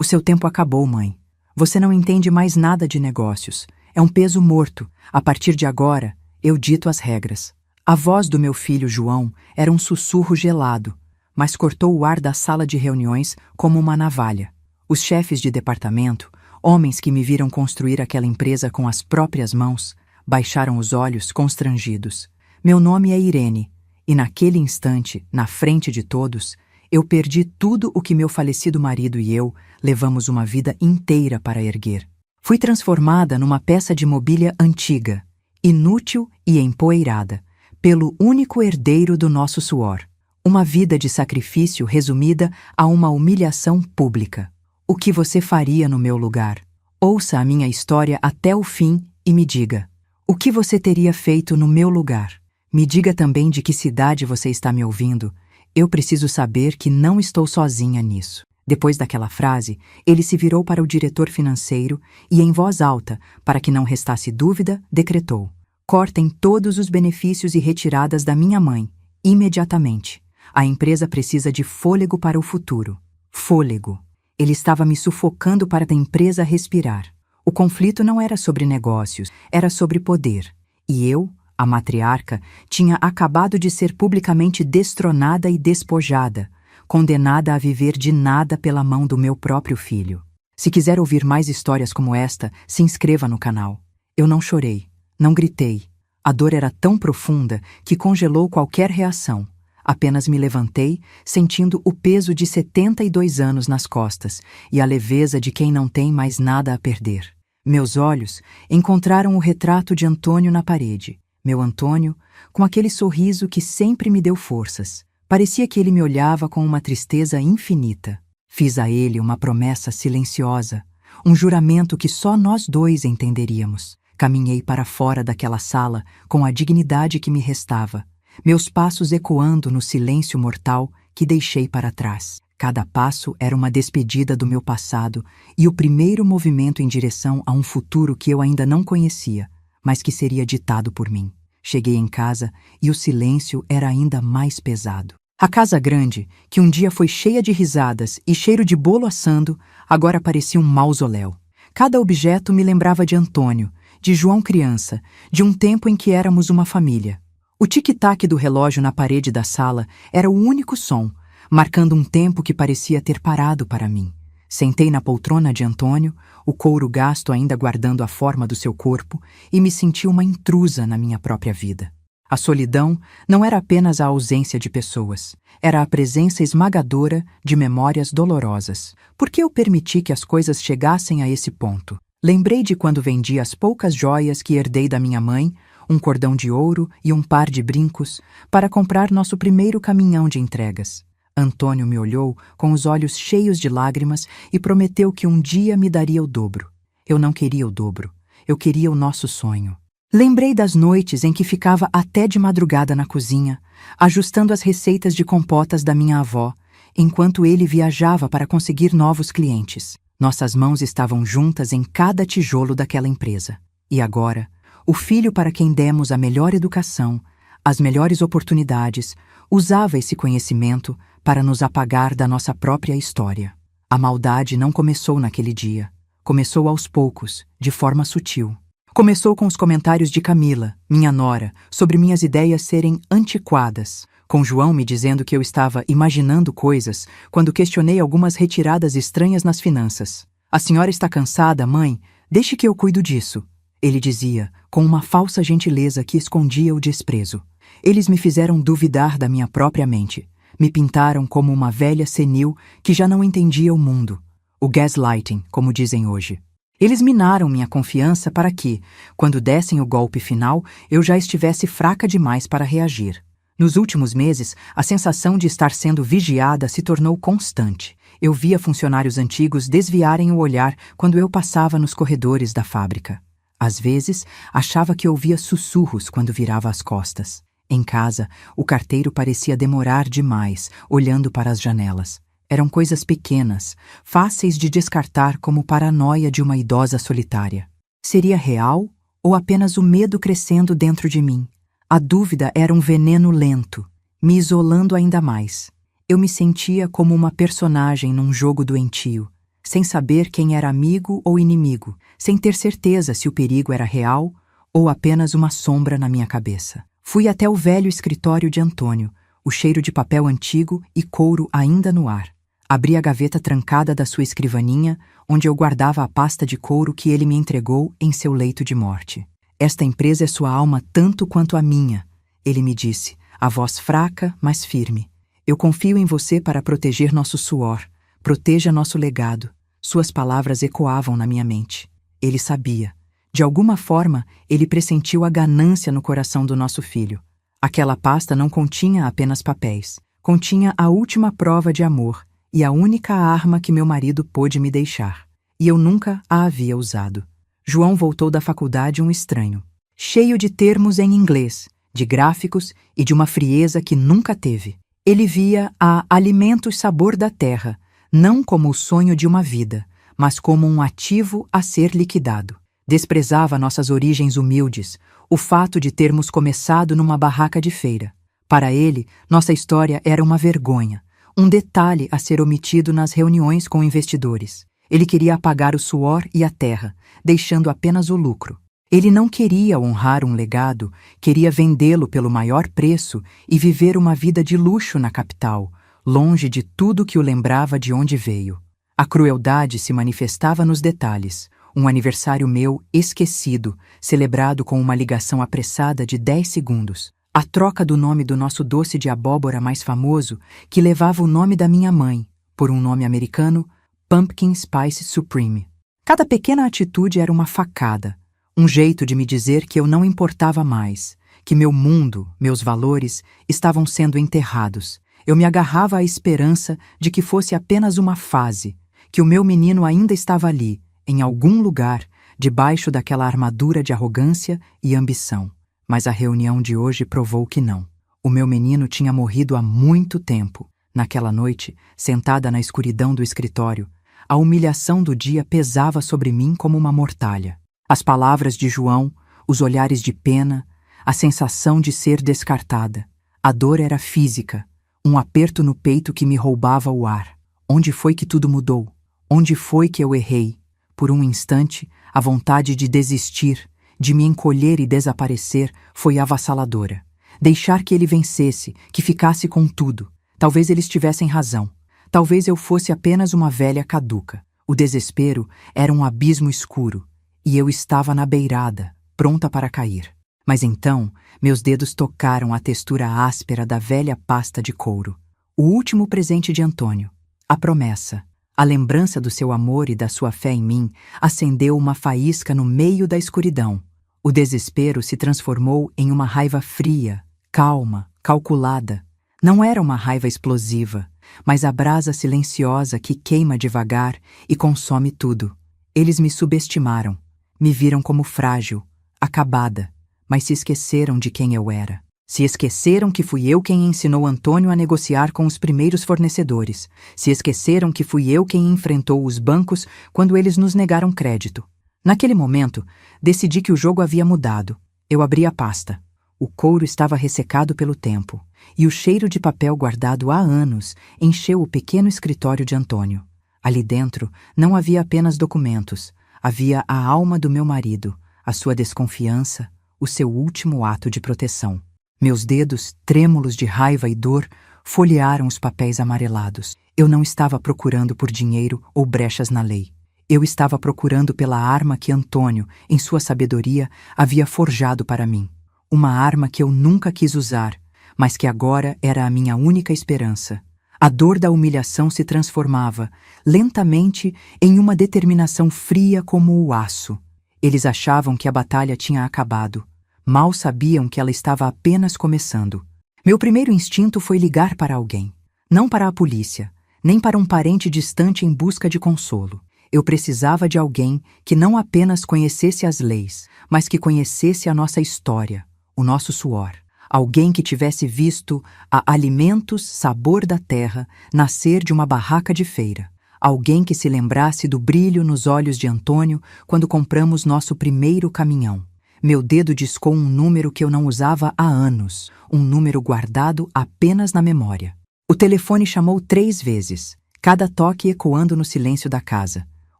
O seu tempo acabou, mãe. Você não entende mais nada de negócios. É um peso morto. A partir de agora, eu dito as regras. A voz do meu filho João era um sussurro gelado, mas cortou o ar da sala de reuniões como uma navalha. Os chefes de departamento, homens que me viram construir aquela empresa com as próprias mãos, baixaram os olhos constrangidos. Meu nome é Irene, e naquele instante, na frente de todos, eu perdi tudo o que meu falecido marido e eu levamos uma vida inteira para erguer. Fui transformada numa peça de mobília antiga, inútil e empoeirada, pelo único herdeiro do nosso suor. Uma vida de sacrifício resumida a uma humilhação pública. O que você faria no meu lugar? Ouça a minha história até o fim e me diga. O que você teria feito no meu lugar? Me diga também de que cidade você está me ouvindo. Eu preciso saber que não estou sozinha nisso. Depois daquela frase, ele se virou para o diretor financeiro e, em voz alta, para que não restasse dúvida, decretou: cortem todos os benefícios e retiradas da minha mãe, imediatamente. A empresa precisa de fôlego para o futuro. Fôlego. Ele estava me sufocando para a empresa respirar. O conflito não era sobre negócios, era sobre poder. E eu, a matriarca, tinha acabado de ser publicamente destronada e despojada, condenada a viver de nada pela mão do meu próprio filho. Se quiser ouvir mais histórias como esta, se inscreva no canal. Eu não chorei, não gritei. A dor era tão profunda que congelou qualquer reação. Apenas me levantei, sentindo o peso de 72 anos nas costas e a leveza de quem não tem mais nada a perder. Meus olhos encontraram o retrato de Antônio na parede. Meu Antônio, com aquele sorriso que sempre me deu forças. Parecia que ele me olhava com uma tristeza infinita. Fiz a ele uma promessa silenciosa, um juramento que só nós dois entenderíamos. Caminhei para fora daquela sala com a dignidade que me restava, meus passos ecoando no silêncio mortal que deixei para trás. Cada passo era uma despedida do meu passado e o primeiro movimento em direção a um futuro que eu ainda não conhecia, mas que seria ditado por mim. Cheguei em casa e o silêncio era ainda mais pesado. A casa grande, que um dia foi cheia de risadas e cheiro de bolo assando, agora parecia um mausoléu. Cada objeto me lembrava de Antônio, de João criança, de um tempo em que éramos uma família. O tic-tac do relógio na parede da sala era o único som, marcando um tempo que parecia ter parado para mim. Sentei na poltrona de Antônio, o couro gasto ainda guardando a forma do seu corpo, e me senti uma intrusa na minha própria vida. A solidão não era apenas a ausência de pessoas, era a presença esmagadora de memórias dolorosas. Por que eu permiti que as coisas chegassem a esse ponto? Lembrei de quando vendi as poucas joias que herdei da minha mãe, um cordão de ouro e um par de brincos, para comprar nosso primeiro caminhão de entregas. Antônio me olhou com os olhos cheios de lágrimas e prometeu que um dia me daria o dobro. Eu não queria o dobro, eu queria o nosso sonho. Lembrei das noites em que ficava até de madrugada na cozinha, ajustando as receitas de compotas da minha avó, enquanto ele viajava para conseguir novos clientes. Nossas mãos estavam juntas em cada tijolo daquela empresa. E agora, o filho para quem demos a melhor educação, as melhores oportunidades, usava esse conhecimento para nos apagar da nossa própria história. A maldade não começou naquele dia. Começou aos poucos, de forma sutil. Começou com os comentários de Camila, minha nora, sobre minhas ideias serem antiquadas, com João me dizendo que eu estava imaginando coisas quando questionei algumas retiradas estranhas nas finanças. A senhora está cansada, mãe? Deixe que eu cuido disso. Ele dizia, com uma falsa gentileza que escondia o desprezo. Eles me fizeram duvidar da minha própria mente. Me pintaram como uma velha senil que já não entendia o mundo. O gaslighting, como dizem hoje. Eles minaram minha confiança para que, quando dessem o golpe final, eu já estivesse fraca demais para reagir. Nos últimos meses, a sensação de estar sendo vigiada se tornou constante. Eu via funcionários antigos desviarem o olhar quando eu passava nos corredores da fábrica. Às vezes, achava que ouvia sussurros quando virava as costas. Em casa, o carteiro parecia demorar demais, olhando para as janelas. Eram coisas pequenas, fáceis de descartar como paranoia de uma idosa solitária. Seria real ou apenas o medo crescendo dentro de mim? A dúvida era um veneno lento, me isolando ainda mais. Eu me sentia como uma personagem num jogo doentio, sem saber quem era amigo ou inimigo, sem ter certeza se o perigo era real ou apenas uma sombra na minha cabeça. Fui até o velho escritório de Antônio, o cheiro de papel antigo e couro ainda no ar. Abri a gaveta trancada da sua escrivaninha, onde eu guardava a pasta de couro que ele me entregou em seu leito de morte. Esta empresa é sua alma tanto quanto a minha, ele me disse, a voz fraca, mas firme. Eu confio em você para proteger nosso suor. Proteja nosso legado. Suas palavras ecoavam na minha mente. Ele sabia. De alguma forma, ele pressentiu a ganância no coração do nosso filho. Aquela pasta não continha apenas papéis. Continha a última prova de amor e a única arma que meu marido pôde me deixar. E eu nunca a havia usado. João voltou da faculdade um estranho, cheio de termos em inglês, de gráficos e de uma frieza que nunca teve. Ele via a alimentos sabor da terra, não como o sonho de uma vida, mas como um ativo a ser liquidado. Desprezava nossas origens humildes, o fato de termos começado numa barraca de feira. Para ele, nossa história era uma vergonha, um detalhe a ser omitido nas reuniões com investidores. Ele queria apagar o suor e a terra, deixando apenas o lucro. Ele não queria honrar um legado, queria vendê-lo pelo maior preço e viver uma vida de luxo na capital, longe de tudo que o lembrava de onde veio. A crueldade se manifestava nos detalhes. Um aniversário meu esquecido, celebrado com uma ligação apressada de 10 segundos. A troca do nome do nosso doce de abóbora mais famoso, que levava o nome da minha mãe, por um nome americano, Pumpkin Spice Supreme. Cada pequena atitude era uma facada, um jeito de me dizer que eu não importava mais, que meu mundo, meus valores, estavam sendo enterrados. Eu me agarrava à esperança de que fosse apenas uma fase, que o meu menino ainda estava ali, em algum lugar, debaixo daquela armadura de arrogância e ambição. Mas a reunião de hoje provou que não. O meu menino tinha morrido há muito tempo. Naquela noite, sentada na escuridão do escritório, a humilhação do dia pesava sobre mim como uma mortalha. As palavras de João, os olhares de pena, a sensação de ser descartada. A dor era física, um aperto no peito que me roubava o ar. Onde foi que tudo mudou? Onde foi que eu errei? Por um instante, a vontade de desistir, de me encolher e desaparecer, foi avassaladora. Deixar que ele vencesse, que ficasse com tudo. Talvez eles tivessem razão. Talvez eu fosse apenas uma velha caduca. O desespero era um abismo escuro, e eu estava na beirada, pronta para cair. Mas então, meus dedos tocaram a textura áspera da velha pasta de couro. O último presente de Antônio. A promessa. A lembrança do seu amor e da sua fé em mim acendeu uma faísca no meio da escuridão. O desespero se transformou em uma raiva fria, calma, calculada. Não era uma raiva explosiva, mas a brasa silenciosa que queima devagar e consome tudo. Eles me subestimaram, me viram como frágil, acabada, mas se esqueceram de quem eu era. Se esqueceram que fui eu quem ensinou Antônio a negociar com os primeiros fornecedores. Se esqueceram que fui eu quem enfrentou os bancos quando eles nos negaram crédito. Naquele momento, decidi que o jogo havia mudado. Eu abri a pasta. O couro estava ressecado pelo tempo, e o cheiro de papel guardado há anos encheu o pequeno escritório de Antônio. Ali dentro não havia apenas documentos, havia a alma do meu marido, a sua desconfiança, o seu último ato de proteção. Meus dedos, trêmulos de raiva e dor, folhearam os papéis amarelados. Eu não estava procurando por dinheiro ou brechas na lei. Eu estava procurando pela arma que Antônio, em sua sabedoria, havia forjado para mim. Uma arma que eu nunca quis usar, mas que agora era a minha única esperança. A dor da humilhação se transformava, lentamente, em uma determinação fria como o aço. Eles achavam que a batalha tinha acabado. Mal sabiam que ela estava apenas começando. Meu primeiro instinto foi ligar para alguém. Não para a polícia, nem para um parente distante em busca de consolo. Eu precisava de alguém que não apenas conhecesse as leis, mas que conhecesse a nossa história, o nosso suor. Alguém que tivesse visto a alimentos sabor da terra nascer de uma barraca de feira. Alguém que se lembrasse do brilho nos olhos de Antônio quando compramos nosso primeiro caminhão. Meu dedo discou um número que eu não usava há anos, um número guardado apenas na memória. O telefone chamou 3 vezes. cada toque ecoando no silêncio da casa,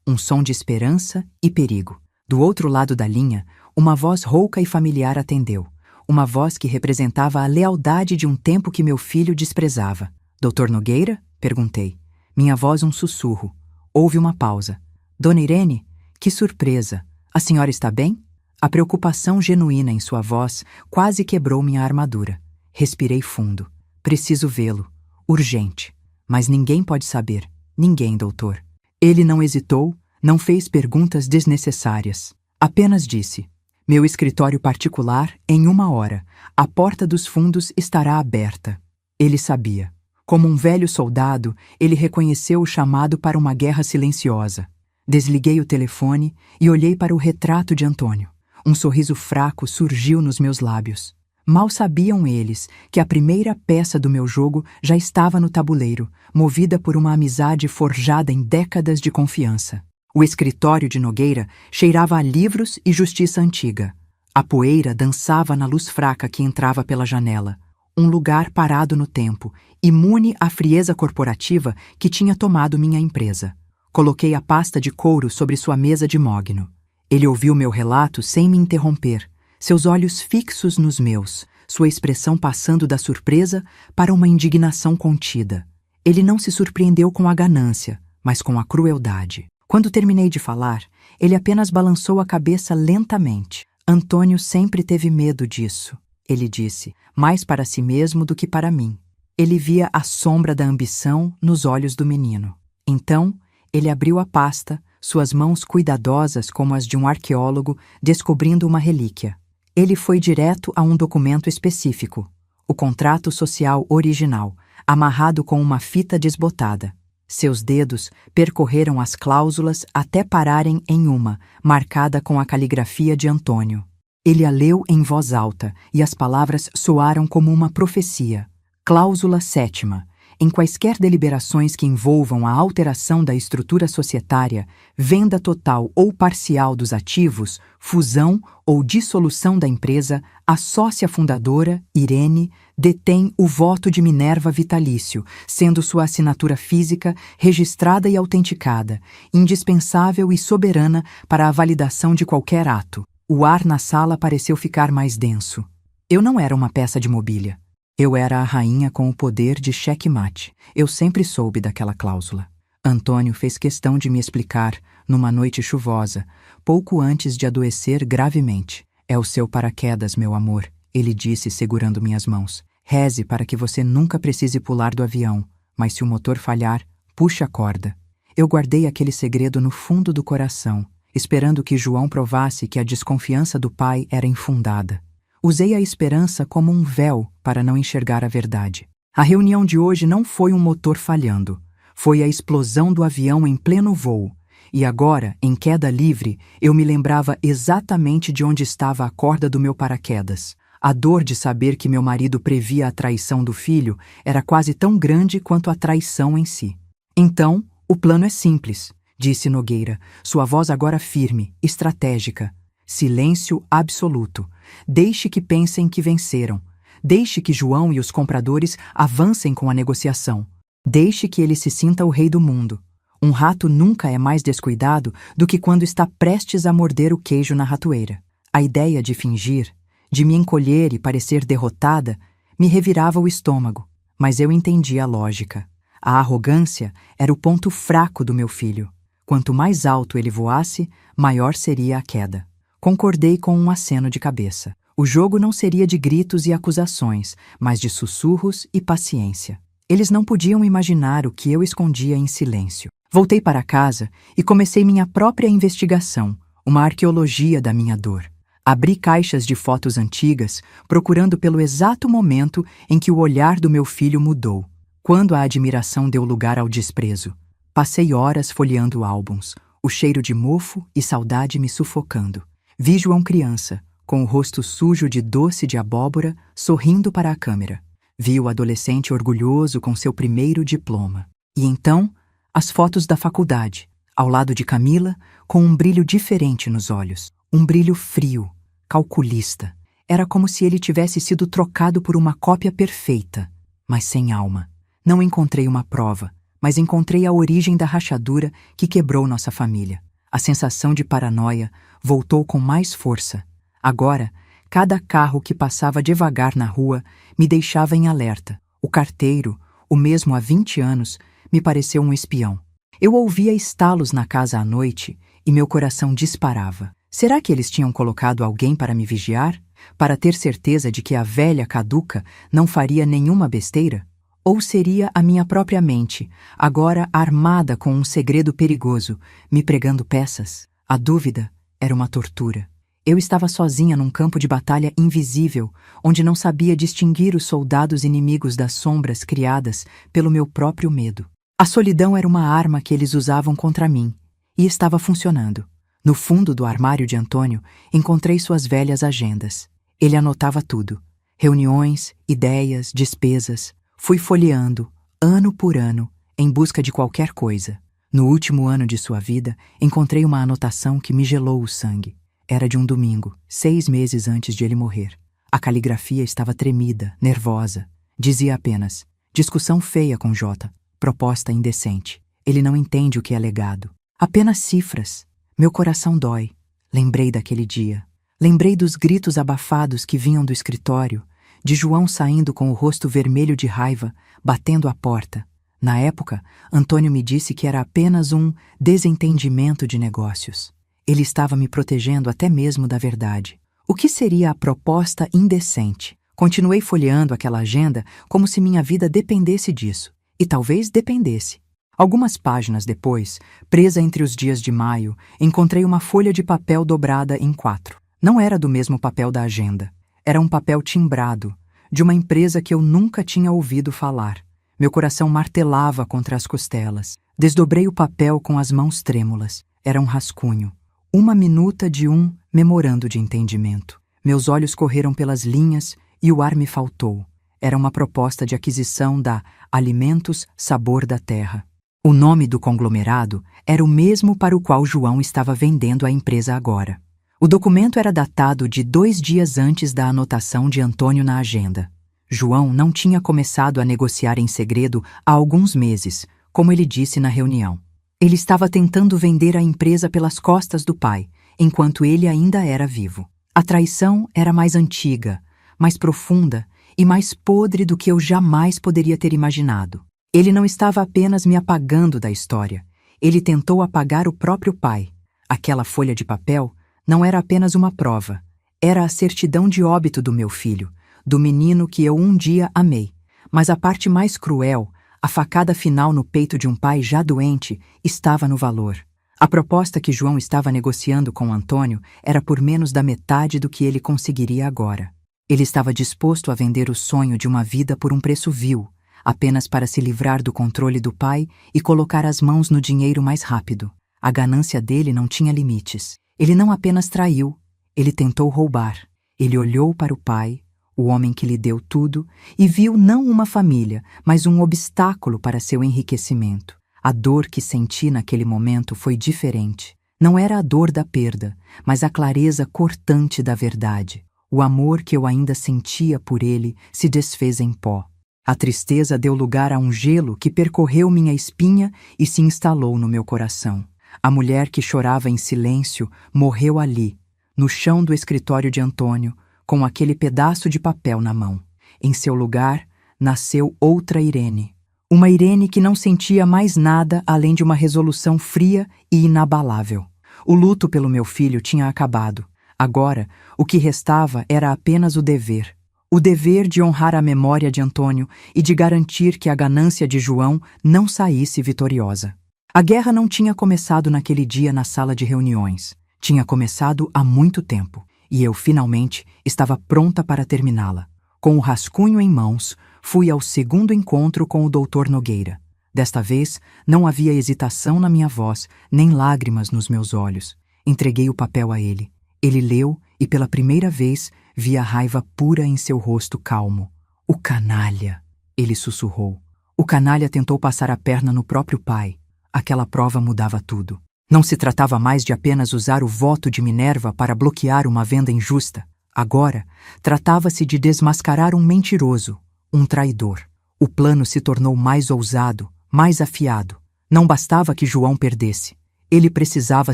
um som de esperança e perigo. Do outro lado da linha, uma voz rouca e familiar atendeu, uma voz que representava a lealdade de um tempo que meu filho desprezava. Doutor Nogueira? Perguntei. Minha voz um sussurro. Houve uma pausa. Dona Irene? Que surpresa! A senhora está bem? A preocupação genuína em sua voz quase quebrou minha armadura. Respirei fundo. Preciso vê-lo. Urgente. Mas ninguém pode saber. Ninguém, doutor. Ele não hesitou, não fez perguntas desnecessárias. Apenas disse: meu escritório particular, em 1 hora. A porta dos fundos estará aberta. Ele sabia. Como um velho soldado, ele reconheceu o chamado para uma guerra silenciosa. Desliguei o telefone e olhei para o retrato de Antônio. Um sorriso fraco surgiu nos meus lábios. Mal sabiam eles que a primeira peça do meu jogo já estava no tabuleiro, movida por uma amizade forjada em décadas de confiança. O escritório de Nogueira cheirava a livros e justiça antiga. A poeira dançava na luz fraca que entrava pela janela. Um lugar parado no tempo, imune à frieza corporativa que tinha tomado minha empresa. Coloquei a pasta de couro sobre sua mesa de mogno. Ele ouviu meu relato sem me interromper, seus olhos fixos nos meus, sua expressão passando da surpresa para uma indignação contida. Ele não se surpreendeu com a ganância, mas com a crueldade. Quando terminei de falar, ele apenas balançou a cabeça lentamente. Antônio sempre teve medo disso, ele disse, mais para si mesmo do que para mim. Ele via a sombra da ambição nos olhos do menino. Então, ele abriu a pasta, suas mãos cuidadosas como as de um arqueólogo descobrindo uma relíquia. Ele foi direto a um documento específico, o contrato social original, amarrado com uma fita desbotada. Seus dedos percorreram as cláusulas até pararem em uma, marcada com a caligrafia de Antônio. Ele a leu em voz alta e as palavras soaram como uma profecia. Cláusula 7ª. Em quaisquer deliberações que envolvam a alteração da estrutura societária, venda total ou parcial dos ativos, fusão ou dissolução da empresa, a sócia fundadora, Irene, detém o voto de Minerva vitalício, sendo sua assinatura física registrada e autenticada, indispensável e soberana para a validação de qualquer ato. O ar na sala pareceu ficar mais denso. Eu não era uma peça de mobília. Eu era a rainha com o poder de xeque-mate. Eu sempre soube daquela cláusula. Antônio fez questão de me explicar, numa noite chuvosa, pouco antes de adoecer gravemente. É o seu paraquedas, meu amor, ele disse segurando minhas mãos. Reze para que você nunca precise pular do avião, mas se o motor falhar, puxe a corda. Eu guardei aquele segredo no fundo do coração, esperando que João provasse que a desconfiança do pai era infundada. Usei a esperança como um véu para não enxergar a verdade. A reunião de hoje não foi um motor falhando. Foi a explosão do avião em pleno voo. E agora, em queda livre, eu me lembrava exatamente de onde estava a corda do meu paraquedas. A dor de saber que meu marido previa a traição do filho era quase tão grande quanto a traição em si. Então, o plano é simples, disse Nogueira, sua voz agora firme, estratégica. Silêncio absoluto. Deixe que pensem que venceram. Deixe que João e os compradores avancem com a negociação. Deixe que ele se sinta o rei do mundo. Um rato nunca é mais descuidado do que quando está prestes a morder o queijo na ratoeira. A ideia de fingir, de me encolher e parecer derrotada, me revirava o estômago, mas eu entendi a lógica. A arrogância era o ponto fraco do meu filho. Quanto mais alto ele voasse, maior seria a queda. Concordei com um aceno de cabeça. O jogo não seria de gritos e acusações, mas de sussurros e paciência. Eles não podiam imaginar o que eu escondia em silêncio. Voltei para casa e comecei minha própria investigação, uma arqueologia da minha dor. Abri caixas de fotos antigas, procurando pelo exato momento em que o olhar do meu filho mudou, quando a admiração deu lugar ao desprezo. Passei horas folheando álbuns, o cheiro de mofo e saudade me sufocando. Vi João criança, com o rosto sujo de doce de abóbora, sorrindo para a câmera. Vi o adolescente orgulhoso com seu primeiro diploma. E então, as fotos da faculdade, ao lado de Camila, com um brilho diferente nos olhos. Um brilho frio, calculista. Era como se ele tivesse sido trocado por uma cópia perfeita, mas sem alma. Não encontrei uma prova, mas encontrei a origem da rachadura que quebrou nossa família. A sensação de paranoia voltou com mais força. Agora, cada carro que passava devagar na rua me deixava em alerta. O carteiro, o mesmo há 20 anos, me pareceu um espião. Eu ouvia estalos na casa à noite e meu coração disparava. Será que eles tinham colocado alguém para me vigiar? Para ter certeza de que a velha caduca não faria nenhuma besteira? Ou seria a minha própria mente, agora armada com um segredo perigoso, me pregando peças? A dúvida era uma tortura. Eu estava sozinha num campo de batalha invisível, onde não sabia distinguir os soldados inimigos das sombras criadas pelo meu próprio medo. A solidão era uma arma que eles usavam contra mim, e estava funcionando. No fundo do armário de Antônio, encontrei suas velhas agendas. Ele anotava tudo: reuniões, ideias, despesas. Fui folheando, ano por ano, em busca de qualquer coisa. No último ano de sua vida, encontrei uma anotação que me gelou o sangue. Era de um domingo, 6 meses antes de ele morrer. A caligrafia estava tremida, nervosa. Dizia apenas: discussão feia com Jota, proposta indecente. Ele não entende o que é legado. Apenas cifras. Meu coração dói. Lembrei daquele dia. Lembrei dos gritos abafados que vinham do escritório, de João saindo com o rosto vermelho de raiva, batendo a porta. Na época, Antônio me disse que era apenas um desentendimento de negócios. Ele estava me protegendo até mesmo da verdade. O que seria a proposta indecente? Continuei folheando aquela agenda como se minha vida dependesse disso. E talvez dependesse. Algumas páginas depois, presa entre os dias de maio, encontrei uma folha de papel dobrada em 4. Não era do mesmo papel da agenda. Era um papel timbrado, de uma empresa que eu nunca tinha ouvido falar. Meu coração martelava contra as costelas. Desdobrei o papel com as mãos trêmulas. Era um rascunho. Uma minuta de um memorando de entendimento. Meus olhos correram pelas linhas e o ar me faltou. Era uma proposta de aquisição da Alimentos Sabor da Terra. O nome do conglomerado era o mesmo para o qual João estava vendendo a empresa agora. O documento era datado de 2 dias antes da anotação de Antônio na agenda. João não tinha começado a negociar em segredo há alguns meses, como ele disse na reunião. Ele estava tentando vender a empresa pelas costas do pai, enquanto ele ainda era vivo. A traição era mais antiga, mais profunda e mais podre do que eu jamais poderia ter imaginado. Ele não estava apenas me apagando da história. Ele tentou apagar o próprio pai. Aquela folha de papel não era apenas uma prova. Era a certidão de óbito do meu filho, do menino que eu um dia amei. Mas a parte mais cruel, a facada final no peito de um pai já doente, estava no valor. A proposta que João estava negociando com Antônio era por menos da metade do que ele conseguiria agora. Ele estava disposto a vender o sonho de uma vida por um preço vil, apenas para se livrar do controle do pai e colocar as mãos no dinheiro mais rápido. A ganância dele não tinha limites. Ele não apenas traiu, ele tentou roubar. Ele olhou para o pai, o homem que lhe deu tudo, e viu não uma família, mas um obstáculo para seu enriquecimento. A dor que senti naquele momento foi diferente. Não era a dor da perda, mas a clareza cortante da verdade. O amor que eu ainda sentia por ele se desfez em pó. A tristeza deu lugar a um gelo que percorreu minha espinha e se instalou no meu coração. A mulher que chorava em silêncio morreu ali, no chão do escritório de Antônio, com aquele pedaço de papel na mão. Em seu lugar, nasceu outra Irene. Uma Irene que não sentia mais nada além de uma resolução fria e inabalável. O luto pelo meu filho tinha acabado. Agora, o que restava era apenas o dever. O dever de honrar a memória de Antônio e de garantir que a ganância de João não saísse vitoriosa. A guerra não tinha começado naquele dia na sala de reuniões. Tinha começado há muito tempo, e eu finalmente estava pronta para terminá-la. Com o rascunho em mãos, fui ao segundo encontro com o Dr. Nogueira. Desta vez, não havia hesitação na minha voz, nem lágrimas nos meus olhos. Entreguei o papel a ele. Ele leu e, pela primeira vez, vi a raiva pura em seu rosto calmo. O canalha! Ele sussurrou. O canalha tentou passar a perna no próprio pai. Aquela prova mudava tudo. Não se tratava mais de apenas usar o voto de Minerva para bloquear uma venda injusta. Agora, tratava-se de desmascarar um mentiroso, um traidor. O plano se tornou mais ousado, mais afiado. Não bastava que João perdesse. Ele precisava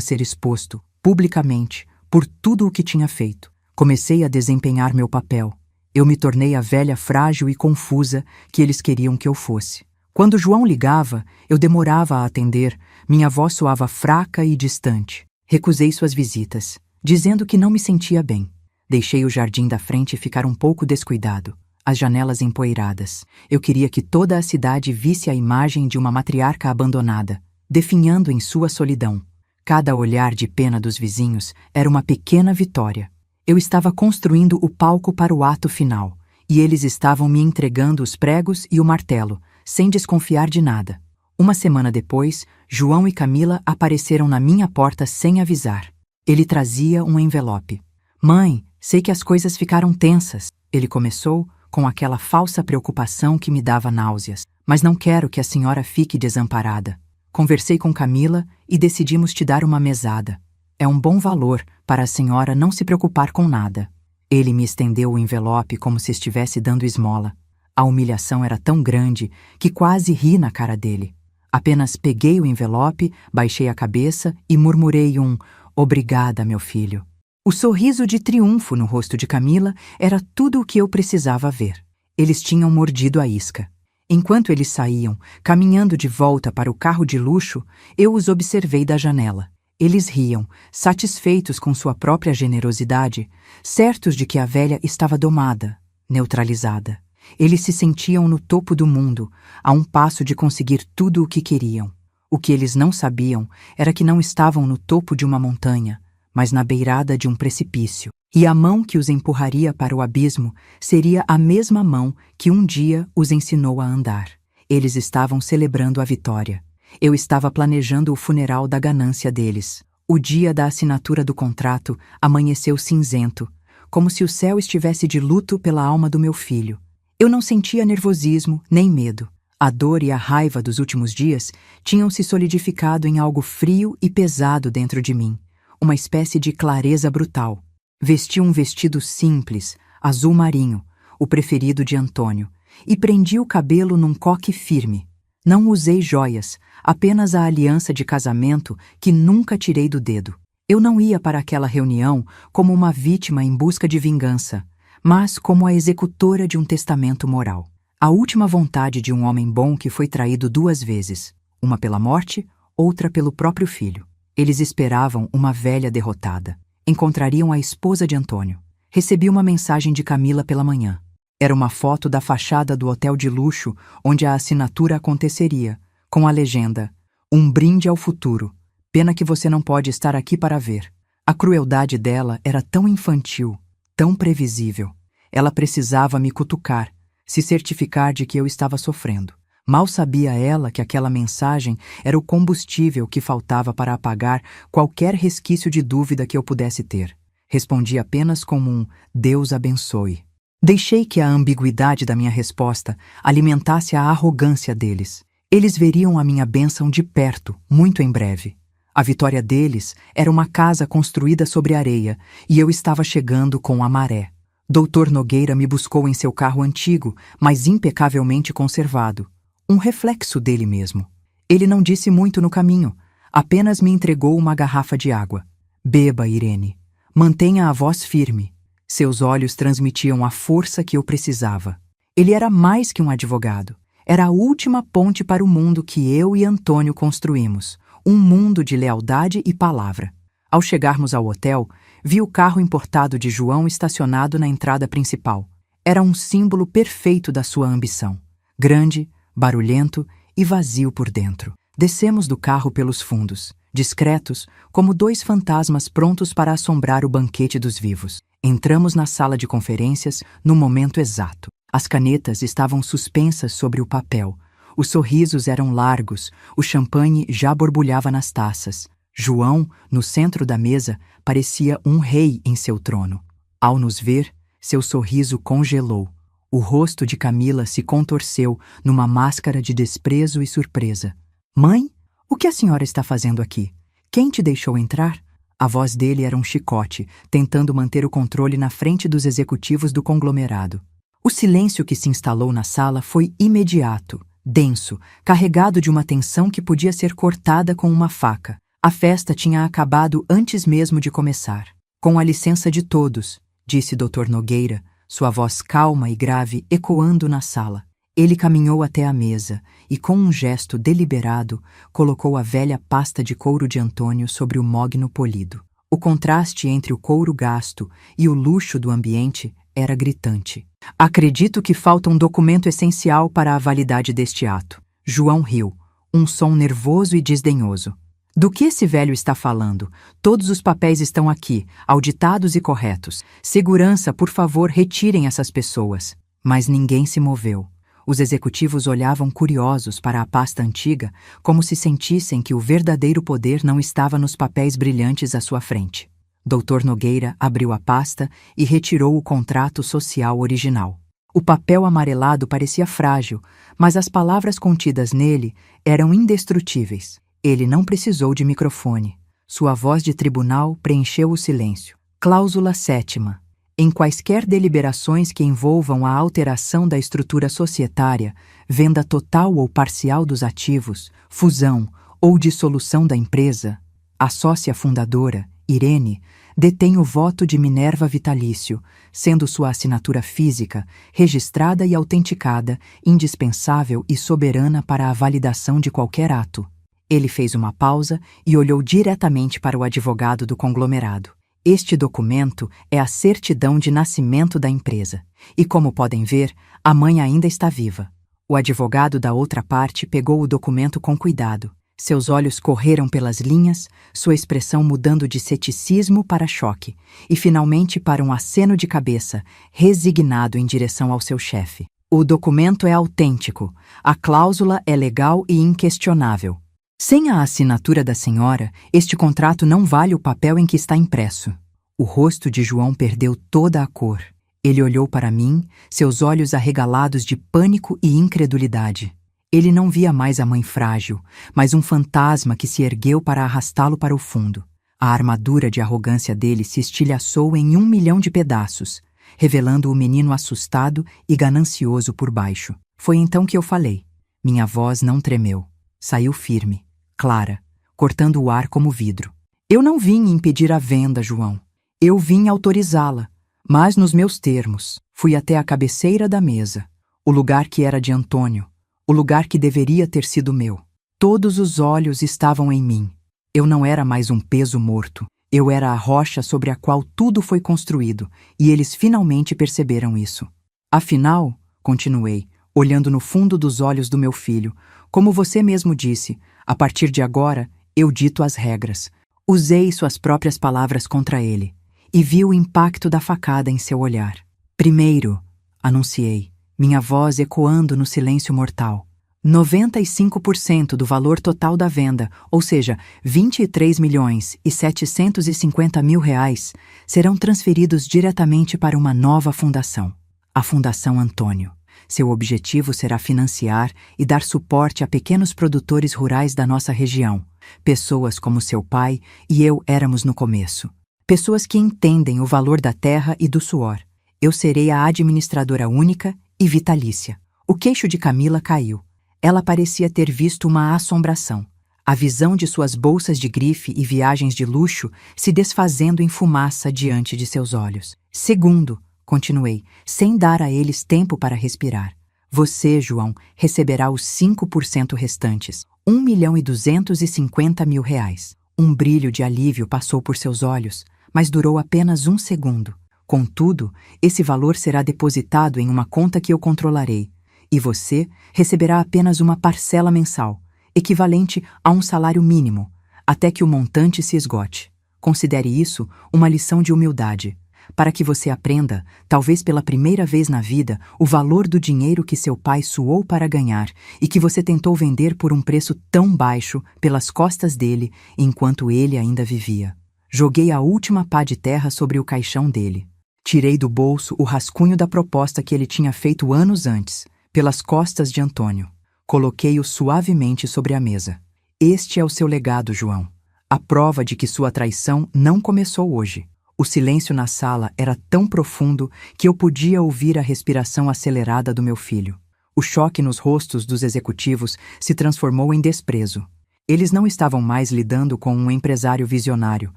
ser exposto, publicamente, por tudo o que tinha feito. Comecei a desempenhar meu papel. Eu me tornei a velha frágil e confusa que eles queriam que eu fosse. Quando João ligava, eu demorava a atender, minha voz soava fraca e distante. Recusei suas visitas, dizendo que não me sentia bem. Deixei o jardim da frente ficar um pouco descuidado, as janelas empoeiradas. Eu queria que toda a cidade visse a imagem de uma matriarca abandonada, definhando em sua solidão. Cada olhar de pena dos vizinhos era uma pequena vitória. Eu estava construindo o palco para o ato final, e eles estavam me entregando os pregos e o martelo, sem desconfiar de nada. Uma semana depois, João e Camila apareceram na minha porta sem avisar. Ele trazia um envelope. "Mãe, sei que as coisas ficaram tensas", ele começou, com aquela falsa preocupação que me dava náuseas. "Mas não quero que a senhora fique desamparada. Conversei com Camila e decidimos te dar uma mesada. É um bom valor para a senhora não se preocupar com nada." Ele me estendeu o envelope como se estivesse dando esmola. A humilhação era tão grande que quase ri na cara dele. Apenas peguei o envelope, baixei a cabeça e murmurei um "Obrigada, meu filho." O sorriso de triunfo no rosto de Camila era tudo o que eu precisava ver. Eles tinham mordido a isca. Enquanto eles saíam, caminhando de volta para o carro de luxo, eu os observei da janela. Eles riam, satisfeitos com sua própria generosidade, certos de que a velha estava domada, neutralizada. Eles se sentiam no topo do mundo, a um passo de conseguir tudo o que queriam. O que eles não sabiam era que não estavam no topo de uma montanha, mas na beirada de um precipício. E a mão que os empurraria para o abismo seria a mesma mão que um dia os ensinou a andar. Eles estavam celebrando a vitória. Eu estava planejando o funeral da ganância deles. O dia da assinatura do contrato amanheceu cinzento, como se o céu estivesse de luto pela alma do meu filho. Eu não sentia nervosismo nem medo. A dor e a raiva dos últimos dias tinham se solidificado em algo frio e pesado dentro de mim, uma espécie de clareza brutal. Vesti um vestido simples, azul marinho, o preferido de Antônio, e prendi o cabelo num coque firme. Não usei joias, apenas a aliança de casamento que nunca tirei do dedo. Eu não ia para aquela reunião como uma vítima em busca de vingança, mas como a executora de um testamento moral. A última vontade de um homem bom que foi traído 2 vezes, uma pela morte, outra pelo próprio filho. Eles esperavam uma velha derrotada. Encontrariam a esposa de Antônio. Recebi uma mensagem de Camila pela manhã. Era uma foto da fachada do hotel de luxo onde a assinatura aconteceria, com a legenda: "Um brinde ao futuro. Pena que você não pode estar aqui para ver." A crueldade dela era tão infantil, tão previsível. Ela precisava me cutucar, se certificar de que eu estava sofrendo. Mal sabia ela que aquela mensagem era o combustível que faltava para apagar qualquer resquício de dúvida que eu pudesse ter. Respondi apenas com um "Deus abençoe." Deixei que a ambiguidade da minha resposta alimentasse a arrogância deles. Eles veriam a minha bênção de perto, muito em breve. A vitória deles era uma casa construída sobre areia e eu estava chegando com a maré. Dr. Nogueira me buscou em seu carro antigo, mas impecavelmente conservado. Um reflexo dele mesmo. Ele não disse muito no caminho, apenas me entregou uma garrafa de água. "Beba, Irene. Mantenha a voz firme." Seus olhos transmitiam a força que eu precisava. Ele era mais que um advogado. Era a última ponte para o mundo que eu e Antônio construímos. Um mundo de lealdade e palavra. Ao chegarmos ao hotel, vi o carro importado de João estacionado na entrada principal. Era um símbolo perfeito da sua ambição. Grande, barulhento e vazio por dentro. Descemos do carro pelos fundos, discretos, como 2 fantasmas prontos para assombrar o banquete dos vivos. Entramos na sala de conferências no momento exato. As canetas estavam suspensas sobre o papel. Os sorrisos eram largos, o champanhe já borbulhava nas taças. João, no centro da mesa, parecia um rei em seu trono. Ao nos ver, seu sorriso congelou. O rosto de Camila se contorceu numa máscara de desprezo e surpresa. "Mãe, o que a senhora está fazendo aqui? Quem te deixou entrar?" A voz dele era um chicote, tentando manter o controle na frente dos executivos do conglomerado. O silêncio que se instalou na sala foi imediato, denso, carregado de uma tensão que podia ser cortada com uma faca. A festa tinha acabado antes mesmo de começar. Com a licença de todos, disse Dr. Nogueira, sua voz calma e grave ecoando na sala. Ele caminhou até a mesa e, com um gesto deliberado, colocou a velha pasta de couro de Antônio sobre o mogno polido. O contraste entre o couro gasto e o luxo do ambiente era gritante. Acredito que falta um documento essencial para a validade deste ato. João riu, um som nervoso e desdenhoso. Do que esse velho está falando? Todos os papéis estão aqui, auditados e corretos. Segurança, por favor, retirem essas pessoas. Mas ninguém se moveu. Os executivos olhavam curiosos para a pasta antiga, como se sentissem que o verdadeiro poder não estava nos papéis brilhantes à sua frente. Dr. Nogueira abriu a pasta e retirou o contrato social original. O papel amarelado parecia frágil, mas as palavras contidas nele eram indestrutíveis. Ele não precisou de microfone. Sua voz de tribunal preencheu o silêncio. Cláusula 7ª. Em quaisquer deliberações que envolvam a alteração da estrutura societária, venda total ou parcial dos ativos, fusão ou dissolução da empresa, a sócia fundadora, Irene, detém o voto de Minerva vitalício, sendo sua assinatura física, registrada e autenticada, indispensável e soberana para a validação de qualquer ato. Ele fez uma pausa e olhou diretamente para o advogado do conglomerado. Este documento é a certidão de nascimento da empresa. E como podem ver, a mãe ainda está viva. O advogado da outra parte pegou o documento com cuidado. Seus olhos correram pelas linhas, sua expressão mudando de ceticismo para choque, e finalmente para um aceno de cabeça, resignado em direção ao seu chefe. O documento é autêntico, a cláusula é legal e inquestionável. Sem a assinatura da senhora, este contrato não vale o papel em que está impresso. O rosto de João perdeu toda a cor. Ele olhou para mim, seus olhos arregalados de pânico e incredulidade. Ele não via mais a mãe frágil, mas um fantasma que se ergueu para arrastá-lo para o fundo. A armadura de arrogância dele se estilhaçou em 1.000.000 de pedaços, revelando o menino assustado e ganancioso por baixo. Foi então que eu falei. Minha voz não tremeu. Saiu firme, clara, cortando o ar como vidro. Eu não vim impedir a venda, João. Eu vim autorizá-la, mas nos meus termos. Fui até a cabeceira da mesa, o lugar que era de Antônio, o lugar que deveria ter sido meu. Todos os olhos estavam em mim. Eu não era mais um peso morto. Eu era a rocha sobre a qual tudo foi construído, e eles finalmente perceberam isso. Afinal, continuei, olhando no fundo dos olhos do meu filho, como você mesmo disse, a partir de agora, eu dito as regras. Usei suas próprias palavras contra ele, e vi o impacto da facada em seu olhar. Primeiro, anunciei, minha voz ecoando no silêncio mortal. 95% do valor total da venda, ou seja, 23.750.000 reais, serão transferidos diretamente para uma nova fundação, a Fundação Antônio. Seu objetivo será financiar e dar suporte a pequenos produtores rurais da nossa região, pessoas como seu pai e eu éramos no começo. Pessoas que entendem o valor da terra e do suor. Eu serei a administradora única e vitalícia. O queixo de Camila caiu. Ela parecia ter visto uma assombração. A visão de suas bolsas de grife e viagens de luxo se desfazendo em fumaça diante de seus olhos. Segundo, continuei, sem dar a eles tempo para respirar. Você, João, receberá os 5% restantes, 1.250.000 reais. Um brilho de alívio passou por seus olhos, mas durou apenas 1 segundo. Contudo, esse valor será depositado em uma conta que eu controlarei, e você receberá apenas uma parcela mensal, equivalente a um salário mínimo, até que o montante se esgote. Considere isso uma lição de humildade, para que você aprenda, talvez pela primeira vez na vida, o valor do dinheiro que seu pai suou para ganhar e que você tentou vender por um preço tão baixo pelas costas dele enquanto ele ainda vivia. Joguei a última pá de terra sobre o caixão dele. Tirei do bolso o rascunho da proposta que ele tinha feito anos antes, pelas costas de Antônio. Coloquei-o suavemente sobre a mesa. Este é o seu legado, João. A prova de que sua traição não começou hoje. O silêncio na sala era tão profundo que eu podia ouvir a respiração acelerada do meu filho. O choque nos rostos dos executivos se transformou em desprezo. Eles não estavam mais lidando com um empresário visionário,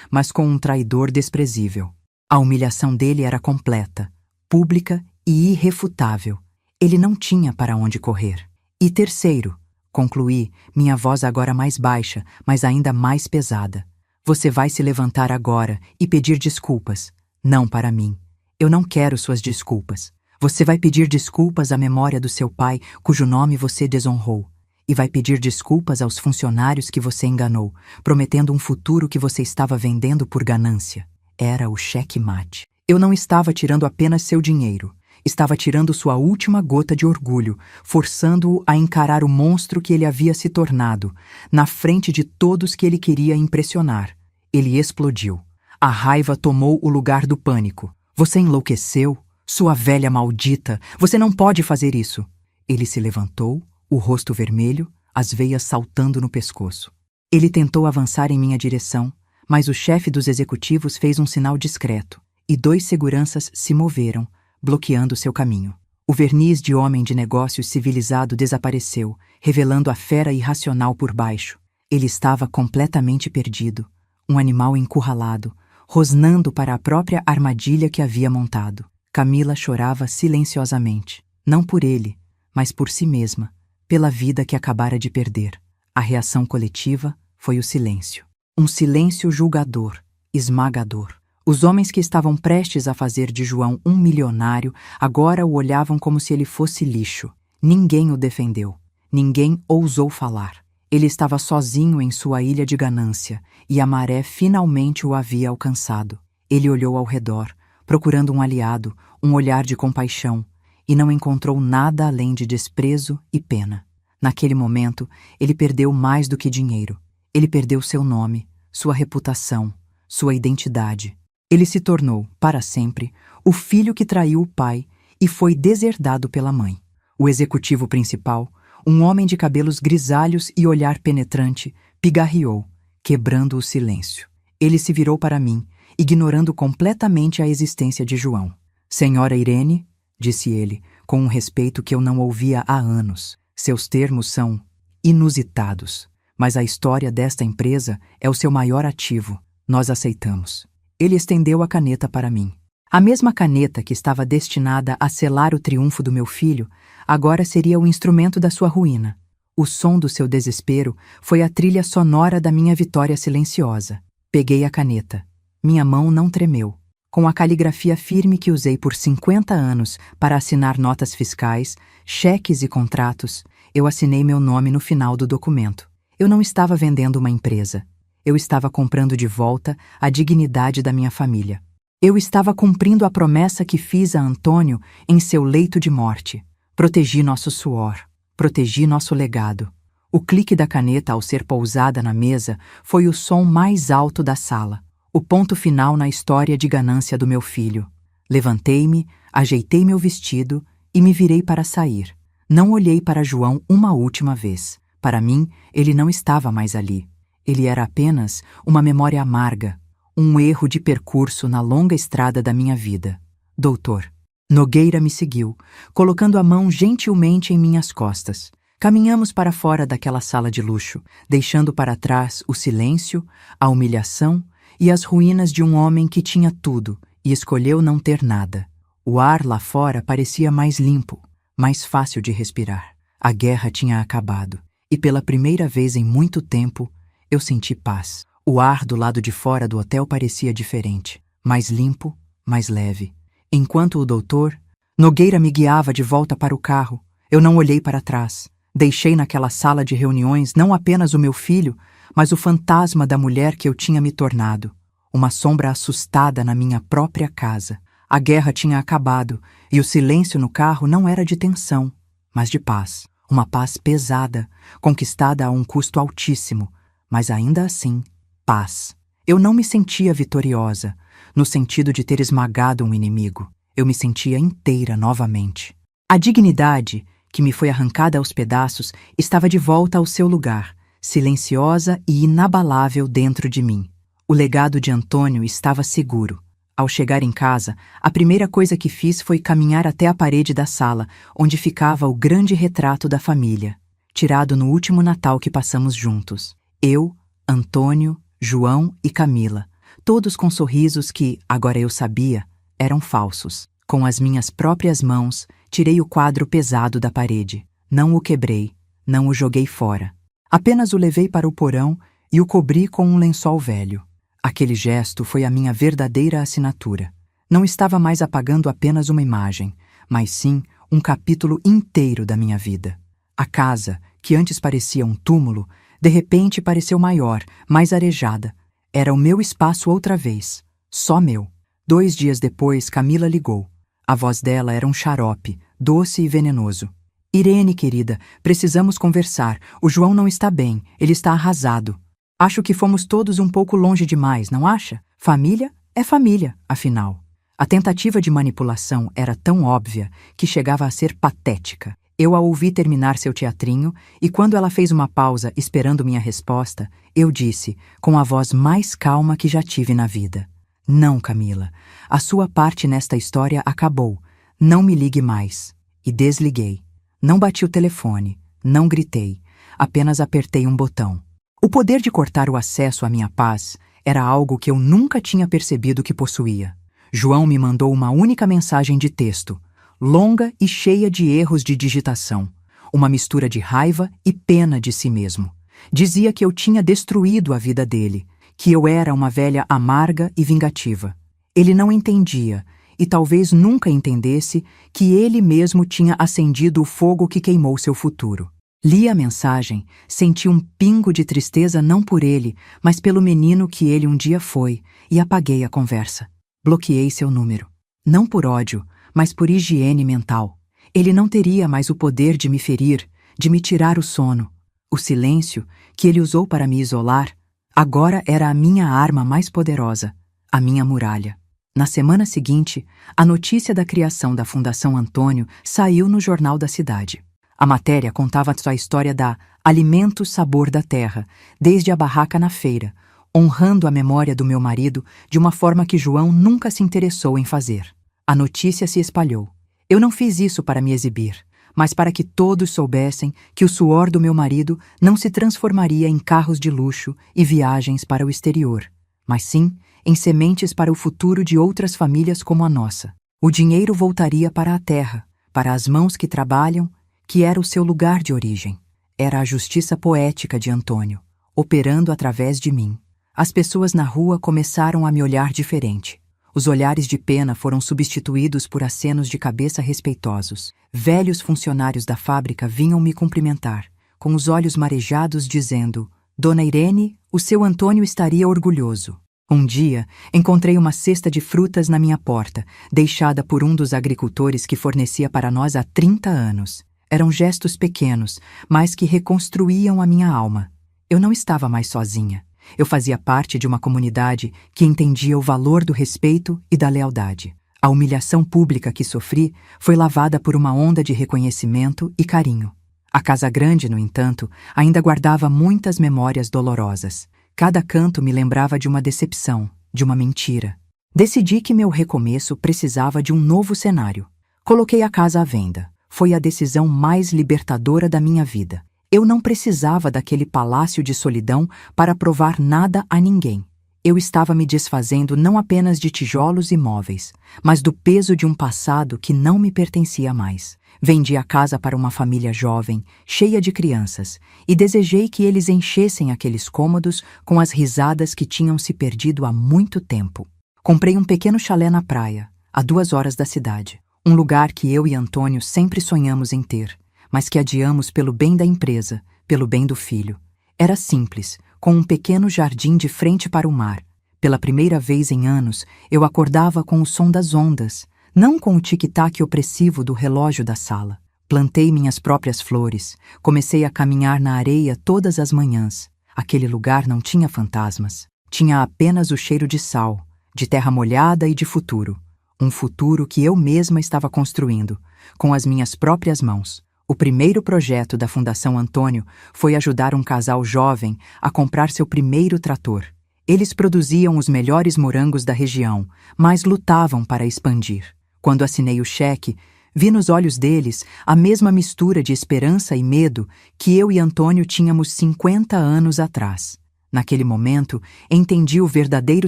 mas com um traidor desprezível. A humilhação dele era completa, pública e irrefutável. Ele não tinha para onde correr. E terceiro, concluí, minha voz agora mais baixa, mas ainda mais pesada. Você vai se levantar agora e pedir desculpas. Não para mim. Eu não quero suas desculpas. Você vai pedir desculpas à memória do seu pai, cujo nome você desonrou. E vai pedir desculpas aos funcionários que você enganou, prometendo um futuro que você estava vendendo por ganância. Era o cheque-mate. Eu não estava tirando apenas seu dinheiro. Estava tirando sua última gota de orgulho, forçando-o a encarar o monstro que ele havia se tornado, na frente de todos que ele queria impressionar. Ele explodiu. A raiva tomou o lugar do pânico. Você enlouqueceu? Sua velha maldita! Você não pode fazer isso! Ele se levantou, o rosto vermelho, as veias saltando no pescoço. Ele tentou avançar em minha direção, mas o chefe dos executivos fez um sinal discreto, e 2 seguranças se moveram, bloqueando seu caminho. O verniz de homem de negócios civilizado desapareceu, revelando a fera irracional por baixo. Ele estava completamente perdido, um animal encurralado, rosnando para a própria armadilha que havia montado. Camila chorava silenciosamente, não por ele, mas por si mesma, pela vida que acabara de perder. A reação coletiva foi o silêncio. Um silêncio julgador, esmagador. Os homens que estavam prestes a fazer de João um milionário agora o olhavam como se ele fosse lixo. Ninguém o defendeu. Ninguém ousou falar. Ele estava sozinho em sua ilha de ganância, e a maré finalmente o havia alcançado. Ele olhou ao redor, procurando um aliado, um olhar de compaixão, e não encontrou nada além de desprezo e pena. Naquele momento, ele perdeu mais do que dinheiro. Ele perdeu seu nome, sua reputação, sua identidade. Ele se tornou, para sempre, o filho que traiu o pai e foi deserdado pela mãe. O executivo principal, um homem de cabelos grisalhos e olhar penetrante, pigarreou, quebrando o silêncio. Ele se virou para mim, ignorando completamente a existência de João. Senhora Irene, disse ele, com um respeito que eu não ouvia há anos. Seus termos são inusitados, mas a história desta empresa é o seu maior ativo. Nós aceitamos. Ele estendeu a caneta para mim. A mesma caneta que estava destinada a selar o triunfo do meu filho, agora seria o instrumento da sua ruína. O som do seu desespero foi a trilha sonora da minha vitória silenciosa. Peguei a caneta. Minha mão não tremeu. Com a caligrafia firme que usei por 50 anos para assinar notas fiscais, cheques e contratos, eu assinei meu nome no final do documento. Eu não estava vendendo uma empresa. Eu estava comprando de volta a dignidade da minha família. Eu estava cumprindo a promessa que fiz a Antônio em seu leito de morte. Protegi nosso suor. Protegi nosso legado. O clique da caneta ao ser pousada na mesa foi o som mais alto da sala. O ponto final na história de ganância do meu filho. Levantei-me, ajeitei meu vestido e me virei para sair. Não olhei para João uma última vez. Para mim, ele não estava mais ali. Ele era apenas uma memória amarga, um erro de percurso na longa estrada da minha vida. Doutor. Nogueira me seguiu, colocando a mão gentilmente em minhas costas. Caminhamos para fora daquela sala de luxo, deixando para trás o silêncio, a humilhação e as ruínas de um homem que tinha tudo e escolheu não ter nada. O ar lá fora parecia mais limpo, mais fácil de respirar. A guerra tinha acabado, e pela primeira vez em muito tempo, eu senti paz. O ar do lado de fora do hotel parecia diferente, mais limpo, mais leve. Enquanto o doutor, Nogueira me guiava de volta para o carro, eu não olhei para trás. Deixei naquela sala de reuniões não apenas o meu filho, mas o fantasma da mulher que eu tinha me tornado. Uma sombra assustada na minha própria casa. A guerra tinha acabado, e o silêncio no carro não era de tensão, mas de paz. Uma paz pesada, conquistada a um custo altíssimo, mas ainda assim, paz. Eu não me sentia vitoriosa, no sentido de ter esmagado um inimigo. Eu me sentia inteira novamente. A dignidade, que me foi arrancada aos pedaços, estava de volta ao seu lugar, silenciosa e inabalável dentro de mim. O legado de Antônio estava seguro. Ao chegar em casa, a primeira coisa que fiz foi caminhar até a parede da sala, onde ficava o grande retrato da família, tirado no último Natal que passamos juntos. Eu, Antônio, João e Camila, todos com sorrisos que, agora eu sabia, eram falsos. Com as minhas próprias mãos, tirei o quadro pesado da parede. Não o quebrei, não o joguei fora. Apenas o levei para o porão e o cobri com um lençol velho. Aquele gesto foi a minha verdadeira assinatura. Não estava mais apagando apenas uma imagem, mas sim um capítulo inteiro da minha vida. A casa, que antes parecia um túmulo, de repente pareceu maior, mais arejada. Era o meu espaço outra vez, só meu. 2 dias depois, Camila ligou. A voz dela era um xarope, doce e venenoso. Irene, querida, precisamos conversar. O João não está bem, ele está arrasado. Acho que fomos todos um pouco longe demais, não acha? Família é família, afinal. A tentativa de manipulação era tão óbvia que chegava a ser patética. Eu a ouvi terminar seu teatrinho e quando ela fez uma pausa esperando minha resposta, eu disse, com a voz mais calma que já tive na vida: Não, Camila, a sua parte nesta história acabou. Não me ligue mais. E desliguei. Não bati o telefone, não gritei, apenas apertei um botão. O poder de cortar o acesso à minha paz era algo que eu nunca tinha percebido que possuía. João me mandou uma única mensagem de texto, longa e cheia de erros de digitação, uma mistura de raiva e pena de si mesmo. Dizia que eu tinha destruído a vida dele, que eu era uma velha amarga e vingativa. Ele não entendia, e talvez nunca entendesse, que ele mesmo tinha acendido o fogo que queimou seu futuro. Li a mensagem, senti um pingo de tristeza não por ele, mas pelo menino que ele um dia foi, e apaguei a conversa. Bloqueei seu número. Não por ódio, mas por higiene mental. Ele não teria mais o poder de me ferir, de me tirar o sono. O silêncio, que ele usou para me isolar, agora era a minha arma mais poderosa, a minha muralha. Na semana seguinte, a notícia da criação da Fundação Antônio saiu no jornal da cidade. A matéria contava a história da Alimento Sabor da Terra, desde a barraca na feira, honrando a memória do meu marido de uma forma que João nunca se interessou em fazer. A notícia se espalhou. Eu não fiz isso para me exibir, mas para que todos soubessem que o suor do meu marido não se transformaria em carros de luxo e viagens para o exterior, mas sim em sementes para o futuro de outras famílias como a nossa. O dinheiro voltaria para a terra, para as mãos que trabalham, que era o seu lugar de origem. Era a justiça poética de Antônio, operando através de mim. As pessoas na rua começaram a me olhar diferente. Os olhares de pena foram substituídos por acenos de cabeça respeitosos. Velhos funcionários da fábrica vinham me cumprimentar, com os olhos marejados, dizendo: Dona Irene, o seu Antônio estaria orgulhoso. Um dia, encontrei uma cesta de frutas na minha porta, deixada por um dos agricultores que fornecia para nós há 30 anos. Eram gestos pequenos, mas que reconstruíam a minha alma. Eu não estava mais sozinha. Eu fazia parte de uma comunidade que entendia o valor do respeito e da lealdade. A humilhação pública que sofri foi lavada por uma onda de reconhecimento e carinho. A Casa Grande, no entanto, ainda guardava muitas memórias dolorosas. Cada canto me lembrava de uma decepção, de uma mentira. Decidi que meu recomeço precisava de um novo cenário. Coloquei a casa à venda. Foi a decisão mais libertadora da minha vida. Eu não precisava daquele palácio de solidão para provar nada a ninguém. Eu estava me desfazendo não apenas de tijolos e móveis, mas do peso de um passado que não me pertencia mais. Vendi a casa para uma família jovem, cheia de crianças, e desejei que eles enchessem aqueles cômodos com as risadas que tinham se perdido há muito tempo. Comprei um pequeno chalé na praia, a 2 horas da cidade. Um lugar que eu e Antônio sempre sonhamos em ter, mas que adiamos pelo bem da empresa, pelo bem do filho. Era simples, com um pequeno jardim de frente para o mar. Pela primeira vez em anos, eu acordava com o som das ondas, não com o tic-tac opressivo do relógio da sala. Plantei minhas próprias flores, comecei a caminhar na areia todas as manhãs. Aquele lugar não tinha fantasmas. Tinha apenas o cheiro de sal, de terra molhada e de futuro. Um futuro que eu mesma estava construindo, com as minhas próprias mãos. O primeiro projeto da Fundação Antônio foi ajudar um casal jovem a comprar seu primeiro trator. Eles produziam os melhores morangos da região, mas lutavam para expandir. Quando assinei o cheque, vi nos olhos deles a mesma mistura de esperança e medo que eu e Antônio tínhamos 50 anos atrás. Naquele momento, entendi o verdadeiro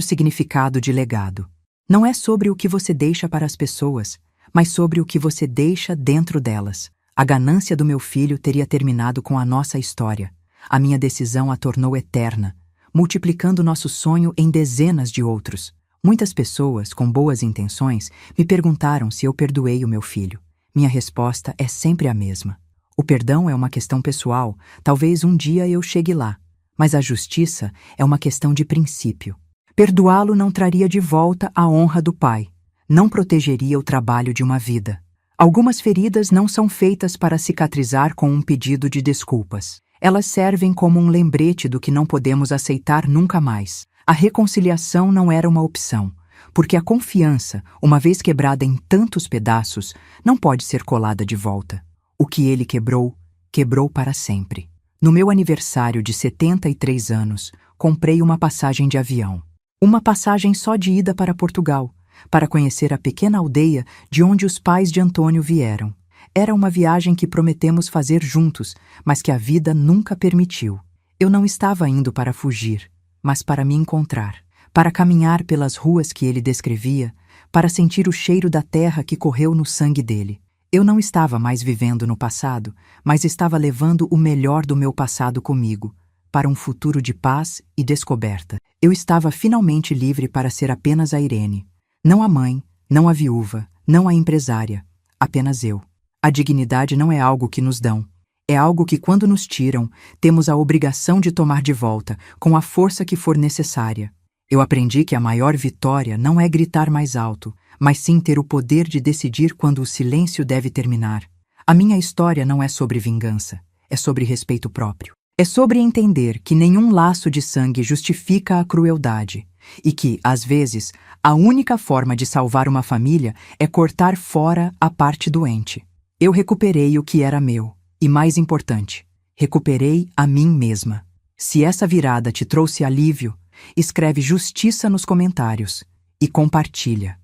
significado de legado. Não é sobre o que você deixa para as pessoas, mas sobre o que você deixa dentro delas. A ganância do meu filho teria terminado com a nossa história. A minha decisão a tornou eterna, multiplicando nosso sonho em dezenas de outros. Muitas pessoas, com boas intenções, me perguntaram se eu perdoei o meu filho. Minha resposta é sempre a mesma. O perdão é uma questão pessoal, talvez um dia eu chegue lá, mas a justiça é uma questão de princípio. Perdoá-lo não traria de volta a honra do pai, não protegeria o trabalho de uma vida. Algumas feridas não são feitas para cicatrizar com um pedido de desculpas. Elas servem como um lembrete do que não podemos aceitar nunca mais. A reconciliação não era uma opção, porque a confiança, uma vez quebrada em tantos pedaços, não pode ser colada de volta. O que ele quebrou, quebrou para sempre. No meu aniversário de 73 anos, comprei uma passagem de avião. Uma passagem só de ida para Portugal, para conhecer a pequena aldeia de onde os pais de Antônio vieram. Era uma viagem que prometemos fazer juntos, mas que a vida nunca permitiu. Eu não estava indo para fugir, mas para me encontrar, para caminhar pelas ruas que ele descrevia, para sentir o cheiro da terra que correu no sangue dele. Eu não estava mais vivendo no passado, mas estava levando o melhor do meu passado comigo, para um futuro de paz e descoberta. Eu estava finalmente livre para ser apenas a Irene. Não a mãe, não a viúva, não a empresária, apenas eu. A dignidade não é algo que nos dão. É algo que, quando nos tiram, temos a obrigação de tomar de volta, com a força que for necessária. Eu aprendi que a maior vitória não é gritar mais alto, mas sim ter o poder de decidir quando o silêncio deve terminar. A minha história não é sobre vingança, é sobre respeito próprio. É sobre entender que nenhum laço de sangue justifica a crueldade e que, às vezes, a única forma de salvar uma família é cortar fora a parte doente. Eu recuperei o que era meu e, mais importante, recuperei a mim mesma. Se essa virada te trouxe alívio, escreve justiça nos comentários e compartilha.